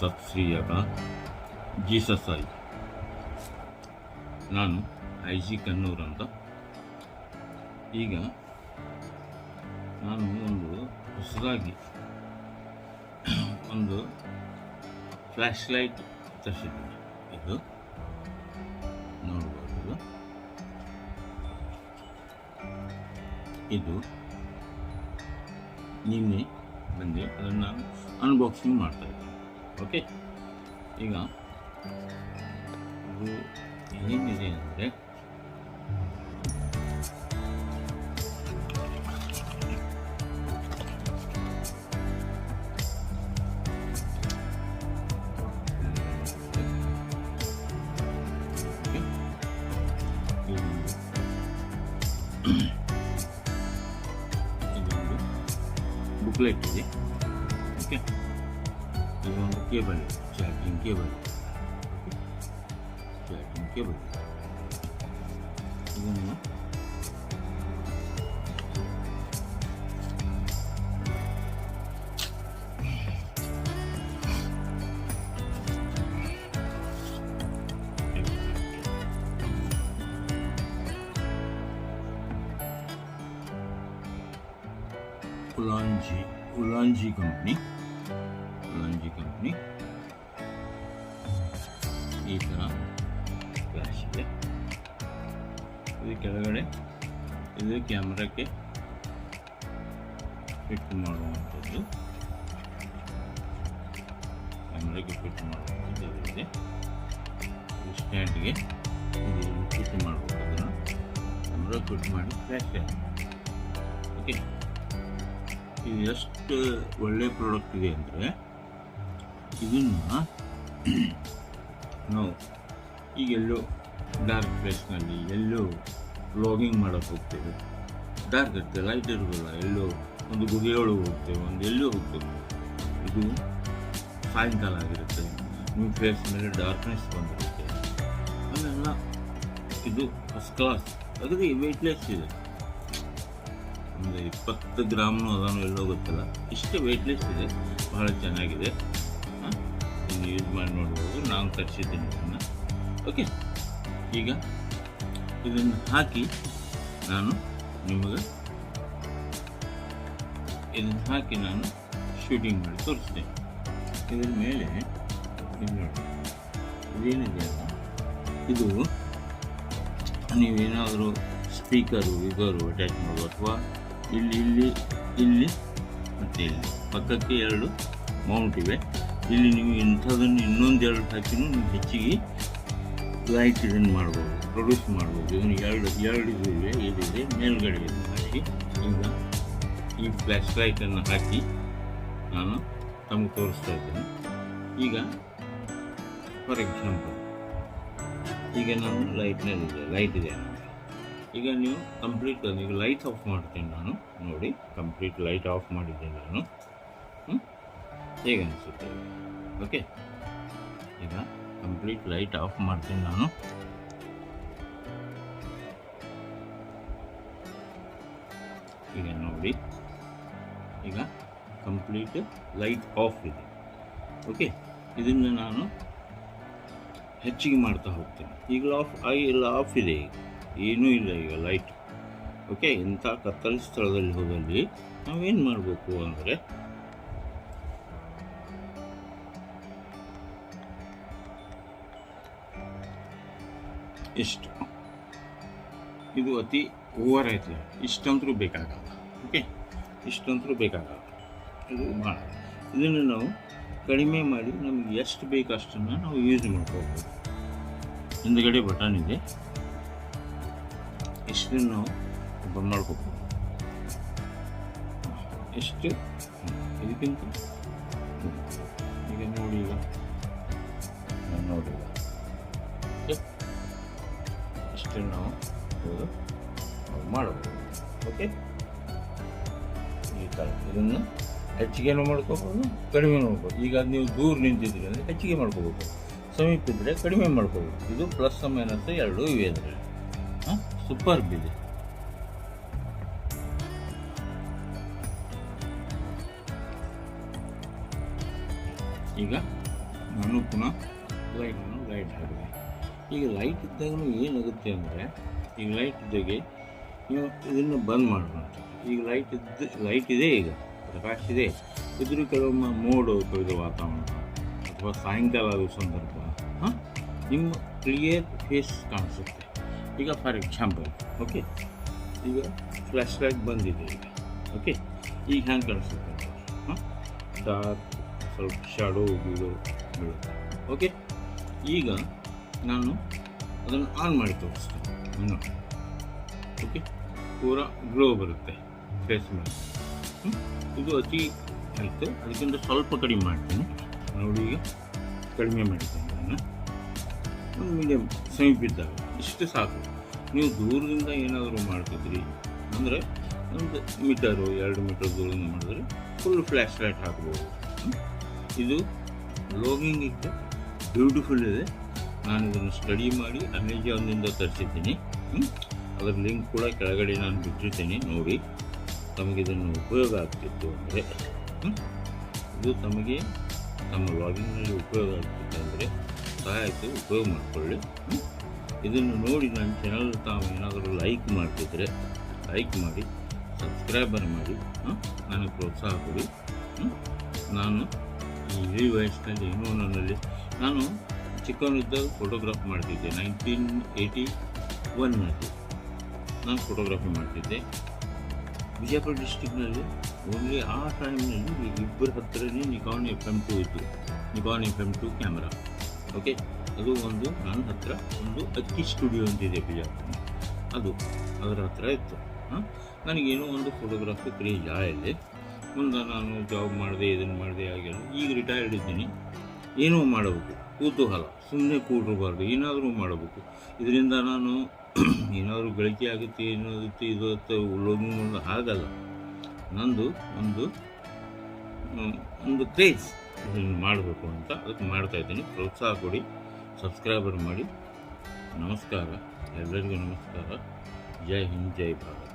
ಸತ್ ಶ್ರೀ ಅಕಾಲ್, ಜೀಸಸ್ ಆಯಿ. ನಾನು IGKannur ಅಂತ. ಈಗ ನಾನು ಒಂದು ಹೊಸದಾಗಿ ಒಂದು ಫ್ಲ್ಯಾಶ್ ಲೈಟ್ ತರಿಸಿದ್ದೀನಿ. ಇದು ನೋಡ್ಬೋದು, ಇದು ನಿನ್ನೆ ಬಂದು ಅದನ್ನು ನಾನು ಅನ್ಬಾಕ್ಸಿಂಗ್ ಮಾಡ್ತಾಯಿದ್ದೀನಿ. ಓಕೆ, ಈಗ ಇದು ಏನಿದೆ ಅಂದರೆ ಬುಕ್ಲೆಟ್ ಇದೆ. ಓಕೆ, ಇದೊಂದು cable, charging cable. Charging cable ಇದನ್ನು ULANZI ಕಂಪ್ನಿ ಈ ಥರ ಫ್ಲ್ಯಾಶ್ ಇದೆ. ಇದು ಕೆಳಗಡೆ ಇದು ಕ್ಯಾಮ್ರಾಕ್ಕೆ ಫಿಟ್ ಮಾಡುವಂಥದ್ದು, ಇದೆ. ಸ್ಟ್ಯಾಂಡ್ಗೆ ಇದು ಫಿಟ್ ಮಾಡಬೇಕು. ಅದನ್ನು ಕ್ಯಾಮ್ರಾ ಫಿಟ್ ಮಾಡಿ ಫ್ಲ್ಯಾಶ್ ಆಗಿದೆ. ಓಕೆ, ಇದು ಎಷ್ಟು ಒಳ್ಳೆಯ ಪ್ರಾಡಕ್ಟ್ ಇದೆ ಅಂದರೆ ಇದನ್ನು ನಾವು ಈಗ ಎಲ್ಲೋ ಡಾರ್ಕ್ ಪ್ಲೇಸ್ನಲ್ಲಿ ಎಲ್ಲೋ ವ್ಲಾಗಿಂಗ್ ಮಾಡೋಕ್ಕೆ ಹೋಗ್ತೇವೆ, ಡಾರ್ಕ್ ಇರ್ತದೆ, ಲೈಟ್ ಇರೋದಿಲ್ಲ, ಎಲ್ಲೋ ಒಂದು ಗುಡಿಯೊಳಗೆ ಹೋಗ್ತೇವೆ, ಒಂದು ಎಲ್ಲೋ ಹೋಗ್ತೇವೆ. ಇದು ಸಾಯಂಕಾಲ ಆಗಿರುತ್ತೆ, ನಿಮ್ಮ ಫೇಸ್ ಮೇಲೆ ಡಾರ್ಕ್ನೆಸ್ ಬಂದಿರುತ್ತೆ, ಅದೆಲ್ಲ ಇದು ಫಸ್ಟ್ ಕ್ಲಾಸ್. ಅಗದಿ ವೆಯ್ಟ್ಲೆಸ್ ಇದೆ, ಒಂದು 20 ಗ್ರಾಮ್ನೂ ಅದನ್ನು ಎಲ್ಲೋ ಗೊತ್ತಿಲ್ಲ, ಇಷ್ಟೇ ವೆಯ್ಟ್ಲೆಸ್ ಇದೆ, ಬಹಳ ಚೆನ್ನಾಗಿದೆ. ಇದನ್ನು ಯೂಸ್ ಮಾಡಿ ನೋಡ್ಬೋದು. ನಾನು ತರಿಸಿದ್ದೀನಿ ಇದನ್ನು. ಓಕೆ, ಈಗ ಇದನ್ನು ಹಾಕಿ ನಾನು ನಿಮಗೆ ಶೂಟಿಂಗ್ ಮಾಡಿ ತೋರಿಸ್ತೇನೆ. ಇದರ ಮೇಲೆ ಇದು ನೋಡಿ, ಇದೇನಿದೆ ಅಲ್ಲ, ಇದು ನೀವೇನಾದರೂ ಸ್ಪೀಕರು ಅಟ್ಯಾಚ್ ಮಾಡ್ಬೋದು, ಅಥವಾ ಇಲ್ಲಿ ಮತ್ತು ಇಲ್ಲಿ ಪಕ್ಕಕ್ಕೆ 2 ಮೌಂಟ್ ಇವೆ. ಇಲ್ಲಿ ನೀವು ಇಂಥದನ್ನು ಇನ್ನೊಂದು 2 ಹಾಕಿನೂ ನೀವು ಹೆಚ್ಚಿಗೆ ಲೈಟ್ ಇದನ್ನು ಮಾಡ್ಬೋದು, ಪ್ರೊಡ್ಯೂಸ್ ಮಾಡ್ಬೋದು. ಇದನ್ನು ಎರಡು ಇವೆ, ಇದಿದೆ ಮೇಲ್ಗಡೆ ಇದನ್ನು ಹಾಕಿ. ಈಗ ಈ ಫ್ಲ್ಯಾಶ್ ಲೈಟನ್ನು ಹಾಕಿ ನಾನು ತಮಗೆ ತೋರಿಸ್ತಾ ಇದ್ದೇನೆ. ಈಗ ಫಾರ್ ಎಕ್ಸಾಂಪಲ್ ಈಗ ನಾನು ಲೈಟ್ ಇದೆ ನಮಗೆ. ಈಗ ನೀವು ಕಂಪ್ಲೀಟ್ ಈಗ ಲೈಟ್ ಆಫ್ ಮಾಡ್ತೇನೆ ನಾನು. ನೋಡಿ, ಕಂಪ್ಲೀಟ್ ಲೈಟ್ ಆಫ್ ಮಾಡಿದ್ದೇನೆ ನಾನು. ಹೇಗೆ ಅನಿಸುತ್ತೆ? ಓಕೆ, ಈಗ ಕಂಪ್ಲೀಟ್ ಲೈಟ್ ಆಫ್ ಮಾಡ್ತೀನಿ ನಾನು. ಈಗ ನೋಡಿ, ಈಗ ಕಂಪ್ಲೀಟ್ ಲೈಟ್ ಆಫ್ ಇದೆ. ಓಕೆ, ಇದನ್ನು ನಾನು ಹೆಚ್ಚಿಗೆ ಮಾಡ್ತಾ ಹೋಗ್ತೇನೆ. ಈಗ ಆಫ್ ಇದೆ, ಈಗ ಏನೂ ಇಲ್ಲ ಈಗ ಲೈಟ್. ಓಕೆ, ಇಂಥ ಕತ್ತಲ ಸ್ಥಳದಲ್ಲಿ ಹೋದಲ್ಲಿ ನಾವೇನು ಮಾಡಬೇಕು ಅಂದರೆ ಇಷ್ಟು, ಇದು ಅತಿ ಓವರ್ ಆಯ್ತಲ್ಲ, ಇಷ್ಟಂತರೂ ಬೇಕಾಗಲ್ಲ. ಓಕೆ, ಇಷ್ಟಂತರೂ ಬೇಕಾಗಲ್ಲ, ಇದು ಭಾಳ. ಇದನ್ನು ನಾವು ಕಡಿಮೆ ಮಾಡಿ ನಮಗೆ ಎಷ್ಟು ಬೇಕು ಅಷ್ಟನ್ನು ನಾವು ಯೂಸ್ ಮಾಡ್ಕೋಬೋದು. ಹಿಂದುಗಡೆ ಬಟನ್ ಇದೆ, ಇಷ್ಟನ್ನು ನಾವು ಓಪನ್ ಮಾಡ್ಕೋಬೋದು. ಎಷ್ಟು ಇದಕ್ಕಿಂತ ಈಗ ನೋಡಿ, ನೋಡಿ ಇಷ್ಟನ್ನು ನಾವು ಮಾಡಬಹುದು. ಓಕೆ, ಈ ಥರ ಇದನ್ನು ಹೆಚ್ಚಿಗೆನೂ ಮಾಡ್ಕೋಬೋದು, ಕಡಿಮೆ ಮಾಡ್ಬೋದು. ಈಗ ನೀವು ದೂರ ನಿಂತಿದ್ರಿ ಅಂದರೆ ಹೆಚ್ಚಿಗೆ ಮಾಡ್ಕೋಬೋದು, ಸಮೀಪ ಇದ್ದರೆ ಕಡಿಮೆ ಮಾಡ್ಕೋಬೋದು. ಇದು ಪ್ಲಸ್ ಮೈನಸ್ ಎರಡೂ ಇವೆ ಅದರಲ್ಲಿ. ಸೂಪರ್ಬ್ ಇದೆ. ಈಗ ನಾನು ಪುನಃ ಲೈಟ್ ಹಾಕಿದೆ. ಈಗ ಲೈಟ್ ಇದ್ದಾಗ ಏನಾಗುತ್ತೆ ಅಂದರೆ, ಈಗ ಲೈಟ್ ಇದ್ದಾಗೆ ನೀವು ಇದನ್ನು ಬಂದ್ ಮಾಡಬೇಕು. ಈಗ ಲೈಟ್ ಇದೆ, ಈಗ ಪ್ರಕಾಶ ಇದೆ, ಇದ್ರೂ ಕೆಲವೊಮ್ಮೆ ಮೋಡ ಕವಿದ ವಾತಾವರಣ ಅಥವಾ ಸಾಯಂಕಾಲದ ಸಂದರ್ಭ ನಿಮ್ಮ ಕ್ಲಿಯರ್ ಫೇಸ್ ಕಾಣಿಸುತ್ತೆ. ಈಗ ಫಾರ್ ಎಕ್ಸಾಂಪಲ್ ಓಕೆ, ಈಗ ಫ್ಲ್ಯಾಶ್ ಲೈಟ್ ಬಂದಿದೆ ಈಗ ಓಕೆ, ಈಗ ಹ್ಯಾಂಗೆ ಕಾಣಿಸುತ್ತೆ ಡಾರ್ಕ್ ಸ್ವಲ್ಪ ಶಾಡೋ ಬೀಳುತ್ತೆ ಓಕೆ. ಈಗ ನಾನು ಅದನ್ನು ಆನ್ ಮಾಡಿ ತೋರಿಸ್ತೇನೆ ಇನ್ನು ಓಕೆ, ಪೂರಾ ಗ್ಲೋ ಬರುತ್ತೆ ಫೇಸ್ ಮೇಲೆ. ಇದು ಅತಿ ಆಯಿತು, ಅದಕ್ಕಿಂತ ಸ್ವಲ್ಪ ಕಡಿಮೆ ಮಾಡ್ತೀನಿ ನೋಡಿ. ಈಗ ಕಡಿಮೆ ಮಾಡಿದ್ದೇನೆ ನಾನು, ಒಂದು ಮೀಡಿಯಮ್ ಸಮೀಪಿದ್ದಾಗ ಇಷ್ಟು ಸಾಕು. ನೀವು ದೂರದಿಂದ ಏನಾದರೂ ಮಾಡ್ತಿದ್ರಿ ಅಂದರೆ ಒಂದು ಮೀಟರು 2 ಮೀಟರ್ ದೂರದಿಂದ ಮಾಡಿದ್ರೆ ಫುಲ್ ಫ್ಲ್ಯಾಶ್ ಲೈಟ್ ಹಾಕ್ಬೋದು. ಇದು ವ್ಲಾಗಿಂಗಿಗೆ ಬ್ಯೂಟಿಫುಲ್ ಇದೆ. ನಾನು ಇದನ್ನು ಸ್ಟಡಿ ಮಾಡಿ ಅಮೆಜಾನ್ನಿಂದ ತರಿಸಿದ್ದೀನಿ. ಅದರ ಲಿಂಕ್ ಕೂಡ ಕೆಳಗಡೆ ನಾನು ಬಿಟ್ಟಿರ್ತೀನಿ, ನೋಡಿ. ತಮಗೆ ಇದನ್ನು ಉಪಯೋಗ ಆಗ್ತಿತ್ತು ಅಂದರೆ, ಇದು ತಮಗೆ ನಮ್ಮ ವ್ಲಾಗಿಂಗ್ನಲ್ಲಿ ಉಪಯೋಗ ಆಗ್ತಿತ್ತು ಅಂದರೆ ಸಹಾಯಕ್ಕೆ ಉಪಯೋಗ ಮಾಡಿಕೊಳ್ಳಿ. ಇದನ್ನು ನೋಡಿ ನನ್ನ ಚಾನಲ್ ತಾವು ಏನಾದರೂ ಲೈಕ್ ಮಾಡ್ತಿದ್ರೆ ಲೈಕ್ ಮಾಡಿ, ಸಬ್ಸ್ಕ್ರೈಬರ್ ಮಾಡಿ, ನನಗೆ ಪ್ರೋತ್ಸಾಹ ಕೊಡಿ. ನಾನು ಈ ಇಳಿ ವಯಸ್ಸಿನಲ್ಲಿ ಏನೋ ನಾನು ಚಿಕ್ಕವನಿದ್ದಾಗ ಫೋಟೋಗ್ರಾಫ್ ಮಾಡ್ತಿದ್ದೆ. 1981ನಲ್ಲಿ ನಾನು ಫೋಟೋಗ್ರಫಿ ಮಾಡ್ತಿದ್ದೆ ವಿಜಯಪುರ ಡಿಸ್ಟಿಕ್ನಲ್ಲಿ. ಓನ್ಲಿ ಆ ಟೈಮ್ನಲ್ಲಿ ಇಬ್ಬರ ಹತ್ತಿರನೇ ನಿಕಾನ್ FM2 ಇತ್ತು, ನಿಕಾನ್ FM2 ಕ್ಯಾಮ್ರಾ ಓಕೆ. ಅದು ಒಂದು ನನ್ನ ಹತ್ರ ಒಂದು ಅಕ್ಕಿ ಸ್ಟುಡಿಯೋ ಅಂತಿದೆ ಬಿಜಾಪುರ, ಅದರ ಹತ್ರ ಇತ್ತು. ನನಗೇನೋ ಒಂದು ಫೋಟೋಗ್ರಾಫಿ ಕ್ರೇಜ್ ಆಯಲ್ಲಿ ಮುಂದೆ ನಾನು ಜಾಬ್ ಮಾಡಿದೆ, ಇದನ್ನು ಮಾಡಿದೆ ಆಗಿಲ್ಲ. ಈಗ ರಿಟೈರ್ಡ್ ಇದ್ದೀನಿ. ಏನೋ ಮಾಡಬೇಕು, ಕುತೂಹಲ, ಸುಮ್ಮನೆ ಕೂಡಿರಬಾರ್ದು, ಏನಾದರೂ ಮಾಡಬೇಕು. ಇದರಿಂದ ನಾನು ಏನಾದರೂ ಗಳಿಕೆ ಆಗುತ್ತೆ, ಏನಾಗುತ್ತೆ ಇದು ಉಳ್ಳೋದು ಹಾಗಲ್ಲ. ನಂದು ಒಂದು ಕ್ರೇಜ್ ಇದನ್ನು ಮಾಡಬೇಕು ಅಂತ ಅದಕ್ಕೆ ಮಾಡ್ತಾಯಿದ್ದೀನಿ. ಪ್ರೋತ್ಸಾಹ ಕೊಡಿ, ಸಬ್ಸ್ಕ್ರೈಬರ್ ಮಾಡಿ. ನಮಸ್ಕಾರ, ಎಲ್ಲರಿಗೂ ನಮಸ್ಕಾರ. ಜೈ ಹಿಂದ್, ಜೈ ಭಾರತ್.